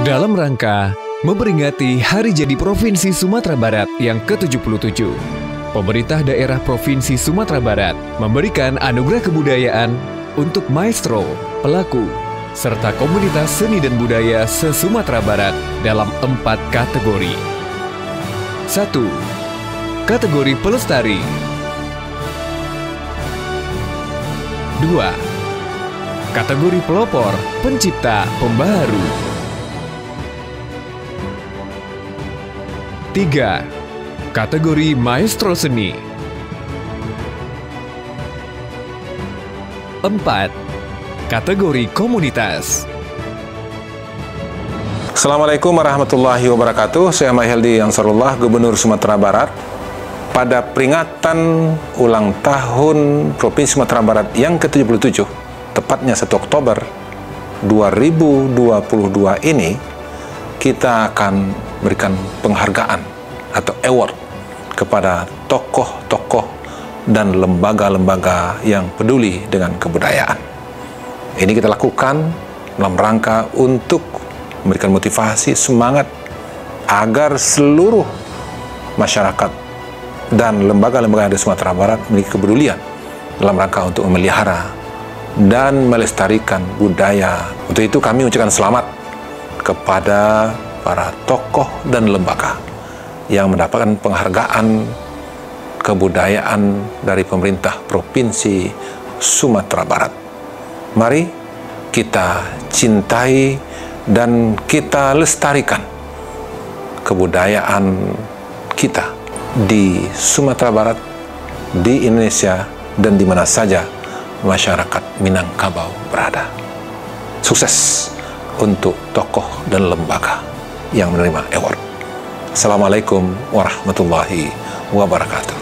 Dalam rangka memperingati Hari Jadi Provinsi Sumatera Barat yang ke-77, pemerintah daerah Provinsi Sumatera Barat memberikan anugerah kebudayaan untuk maestro, pelaku, serta komunitas seni dan budaya se-Sumatera Barat dalam 4 kategori. 1. Kategori pelestari. 2. Kategori pelopor, pencipta, pembaharu. 3. Kategori maestro seni. 4. Kategori komunitas. Assalamualaikum warahmatullahi wabarakatuh. Saya Mahyaldi Ansarullah, Gubernur Sumatera Barat. Pada peringatan ulang tahun Provinsi Sumatera Barat yang ke-77, tepatnya 1 Oktober 2022 ini, kita akan berikan penghargaan atau award kepada tokoh-tokoh dan lembaga-lembaga yang peduli dengan kebudayaan. Ini kita lakukan dalam rangka untuk memberikan motivasi, semangat agar seluruh masyarakat dan lembaga-lembaga di Sumatera Barat memiliki kepedulian dalam rangka untuk memelihara dan melestarikan budaya. Untuk itu kami ucapkan selamat kepada para tokoh dan lembaga yang mendapatkan penghargaan kebudayaan dari pemerintah Provinsi Sumatera Barat. Mari kita cintai dan kita lestarikan kebudayaan kita di Sumatera Barat, di Indonesia, dan di mana saja masyarakat Minangkabau berada. Sukses untuk tokoh dan lembaga yang menerima award. Assalamualaikum warahmatullahi wabarakatuh.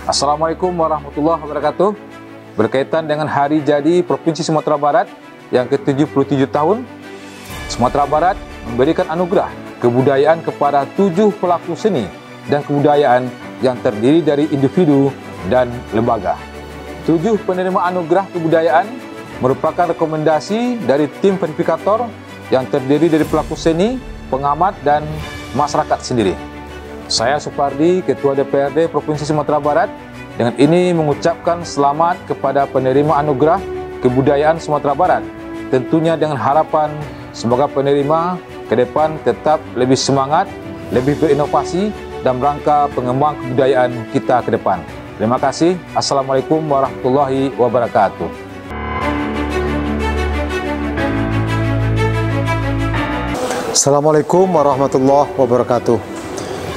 Assalamualaikum warahmatullahi wabarakatuh. Berkaitan dengan Hari Jadi Provinsi Sumatera Barat yang ke-77 tahun, Sumatera Barat memberikan anugerah kebudayaan kepada 7 pelaku seni dan kebudayaan yang terdiri dari individu dan lembaga. 7 penerima anugerah kebudayaan merupakan rekomendasi dari tim verifikator yang terdiri dari pelaku seni, pengamat, dan masyarakat sendiri. Saya Supardi, Ketua DPRD Provinsi Sumatera Barat, dengan ini mengucapkan selamat kepada penerima anugerah kebudayaan Sumatera Barat. Tentunya dengan harapan semoga penerima ke depan tetap lebih semangat, lebih berinovasi dalam rangka pengembangan kebudayaan kita ke depan. Terima kasih. Assalamualaikum warahmatullahi wabarakatuh. Assalamualaikum warahmatullahi wabarakatuh.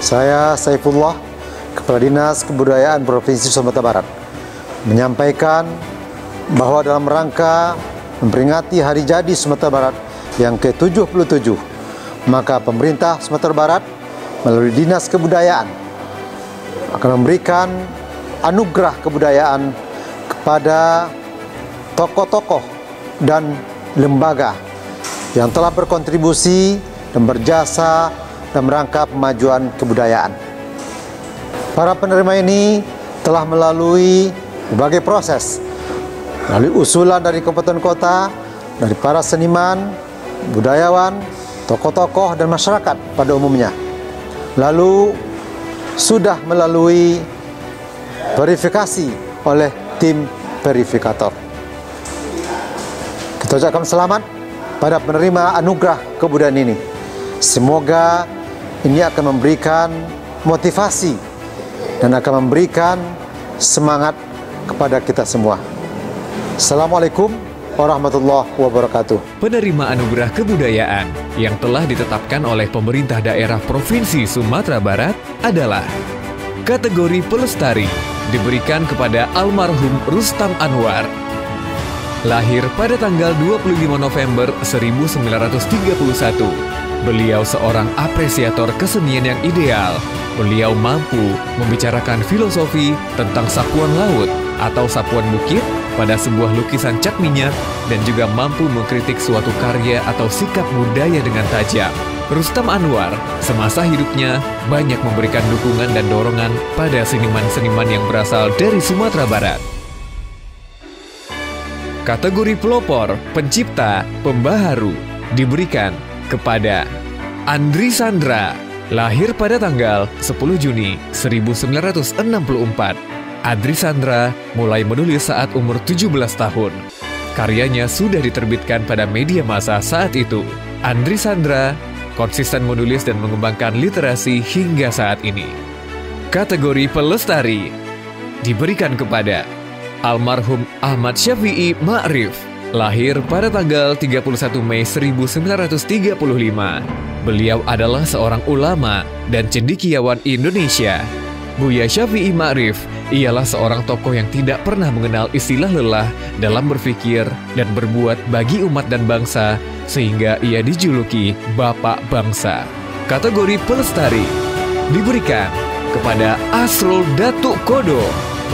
Saya Saifullah, Kepala Dinas Kebudayaan Provinsi Sumatera Barat, menyampaikan bahwa dalam rangka memperingati Hari Jadi Sumatera Barat yang ke-77, maka pemerintah Sumatera Barat melalui Dinas Kebudayaan akan memberikan anugerah kebudayaan kepada tokoh-tokoh dan lembaga yang telah berkontribusi dan berjasa dalam rangka pemajuan kebudayaan. Para penerima ini telah melalui berbagai proses, melalui usulan dari kabupaten kota, dari para seniman, budayawan, tokoh-tokoh, dan masyarakat pada umumnya. Lalu sudah melalui verifikasi oleh tim verifikator. Kita ucapkan selamat pada penerima anugerah kebudayaan ini. Semoga ini akan memberikan motivasi dan akan memberikan semangat kepada kita semua. Assalamualaikum warahmatullahi wabarakatuh. Penerima anugerah kebudayaan yang telah ditetapkan oleh pemerintah daerah Provinsi Sumatera Barat adalah kategori pelestari, diberikan kepada almarhum Rustam Anwar. Lahir pada tanggal 25 November 1931, beliau seorang apresiator kesenian yang ideal. Beliau mampu membicarakan filosofi tentang sapuan laut atau sapuan bukit pada sebuah lukisan cat minyak dan juga mampu mengkritik suatu karya atau sikap budaya dengan tajam. Rustam Anwar semasa hidupnya banyak memberikan dukungan dan dorongan pada seniman-seniman yang berasal dari Sumatera Barat. Kategori pelopor, pencipta, pembaharu diberikan kepada Andri Sandra, lahir pada tanggal 10 Juni 1964. Andri Sandra mulai menulis saat umur 17 tahun. Karyanya sudah diterbitkan pada media massa saat itu. Andri Sandra konsisten menulis dan mengembangkan literasi hingga saat ini. Kategori pelestari diberikan kepada almarhum Ahmad Syafi'i Ma'rif, lahir pada tanggal 31 Mei 1935. Beliau adalah seorang ulama dan cendekiawan Indonesia. Buya Syafi'i Ma'rif ialah seorang tokoh yang tidak pernah mengenal istilah lelah dalam berpikir dan berbuat bagi umat dan bangsa, sehingga ia dijuluki Bapak Bangsa. Kategori pelestari diberikan kepada Asrul Datuk Kodo,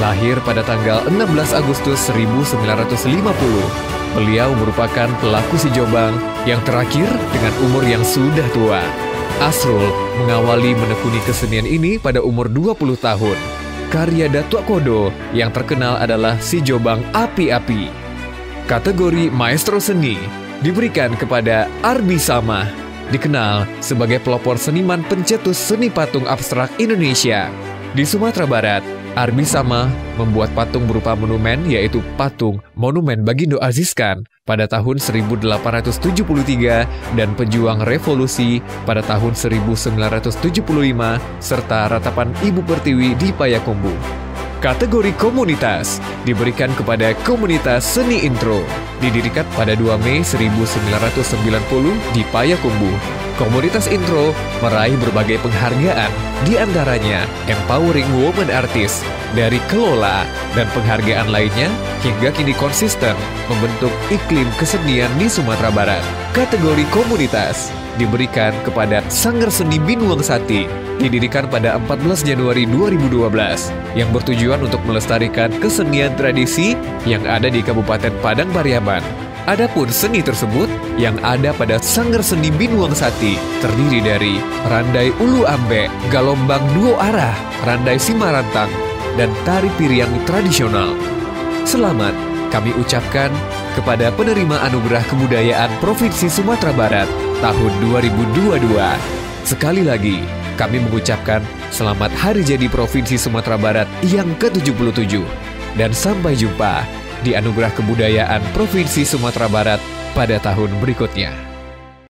lahir pada tanggal 16 Agustus 1950. Beliau merupakan pelaku si Jombang yang terakhir dengan umur yang sudah tua. Asrul mengawali menekuni kesenian ini pada umur 20 tahun. Karya Datuk Kodo yang terkenal adalah Si Jombang Api-Api. Kategori Maestro Seni diberikan kepada Arbi Samah, dikenal sebagai pelopor seniman pencetus seni patung abstrak Indonesia. Di Sumatera Barat, Arbi Samah membuat patung berupa monumen, yaitu patung Monumen Bagindo Aziz Khan pada tahun 1873 dan Pejuang Revolusi pada tahun 1975 serta ratapan Ibu Pertiwi di Payakumbuh. Kategori komunitas diberikan kepada Komunitas Seni Intro, didirikan pada 2 Mei 1990 di Payakumbuh. Komunitas Intro meraih berbagai penghargaan, di antaranya Empowering Women Artist dari Kelola dan penghargaan lainnya, hingga kini konsisten membentuk iklim kesenian di Sumatera Barat. Kategori komunitas diberikan kepada Sanggar Seni Binuang Sati, didirikan pada 14 Januari 2012, yang bertujuan untuk melestarikan kesenian tradisi yang ada di Kabupaten Padang Pariaman. Adapun seni tersebut yang ada pada Sanggar Seni Binuang Sati terdiri dari Randai Ulu Ambe, Galombang Duo Arah, Randai Simarantang, dan Tari Piriang tradisional. Selamat kami ucapkan kepada penerima Anugerah Kebudayaan Provinsi Sumatera Barat tahun 2022. Sekali lagi, kami mengucapkan selamat Hari Jadi Provinsi Sumatera Barat yang ke-77. Dan sampai jumpa di Anugerah Kebudayaan Provinsi Sumatera Barat pada tahun berikutnya.